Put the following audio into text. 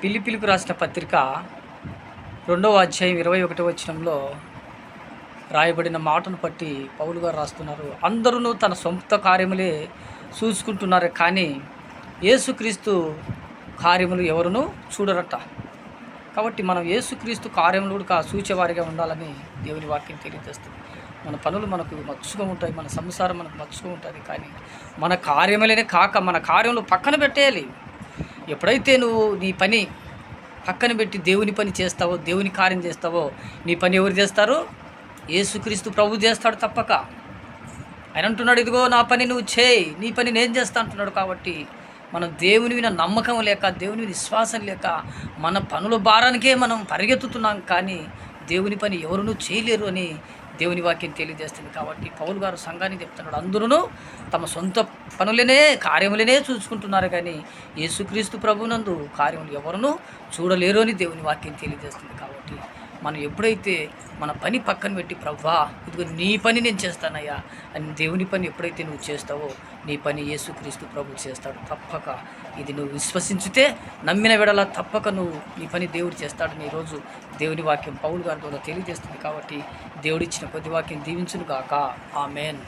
ఫిలిప్పీలకు రాసిన పత్రిక 2వ అధ్యాయం 21వ వచనంలో రాయబడిన మాటను బట్టి పౌలు గారు రాస్తున్నారు. అందరూ తన సొంత కార్యములే చూసుకుంటున్నారు, కానీ యేసుక్రీస్తు కార్యములు ఎవరునూ చూడరట. కాబట్టి మనం యేసుక్రీస్తు కార్యములు కూడా చూచేవారిగా ఉండాలని దేవుని వాక్యం తెలియజేస్తుంది. మన పనులు మనకు మచ్చుగా ఉంటాయి, మన సంసారం మనకు మచ్చుగా ఉంటుంది, కానీ మన కార్యములనే కాక మన కార్యములు పక్కన పెట్టేయాలి. ఎప్పుడైతే నువ్వు నీ పని పక్కన పెట్టి దేవుని పని చేస్తావో, దేవుని కార్యం చేస్తావో, నీ పని ఎవరు చేస్తారు? యేసుక్రీస్తు ప్రభు చేస్తాడు తప్పక. ఆయన అంటున్నాడు, ఇదిగో నా పని నువ్వు చేయి, నీ పని నేను చేస్తా అంటున్నాడు. కాబట్టి మనం దేవుని మీద నమ్మకం లేక, దేవుని మీద విశ్వాసం లేక మన పనుల భారానికే మనం పరిగెత్తుతున్నాం, కానీ దేవుని పని ఎవరునూ చేయలేరు అని దేవుని వాక్యం తెలియజేస్తుంది. కాబట్టి పౌలు గారు సంఘానికి చెప్తున్నాడు, అందరూ తమ సొంత పనులనే కార్యములనే చూసుకుంటున్నారు, కానీ యేసుక్రీస్తు ప్రభునందు కార్యములు ఎవరునూ చూడలేరు అని దేవుని వాక్యం తెలియజేస్తుంది. కాబట్టి మనం ఎప్పుడైతే మన పని పక్కన పెట్టి, ప్రభువా ఇదిగో నీ పని నేను చేస్తానయ్యా అని దేవుని పని ఎప్పుడైతే నువ్వు చేస్తావో, నీ పని యేసుక్రీస్తు ప్రభు చేస్తాడు తప్పక. ఇది నువ్వు విశ్వసించితే, నమ్మిన వెడల తప్పక నువ్వు నీ పని దేవుడు చేస్తాడని ఈరోజు దేవుని వాక్యం పౌలు గారి ద్వారా తెలియజేస్తుంది. కాబట్టి దేవుడిచ్చిన కొద్ది వాక్యం దీవించును గాక. ఆమేన్.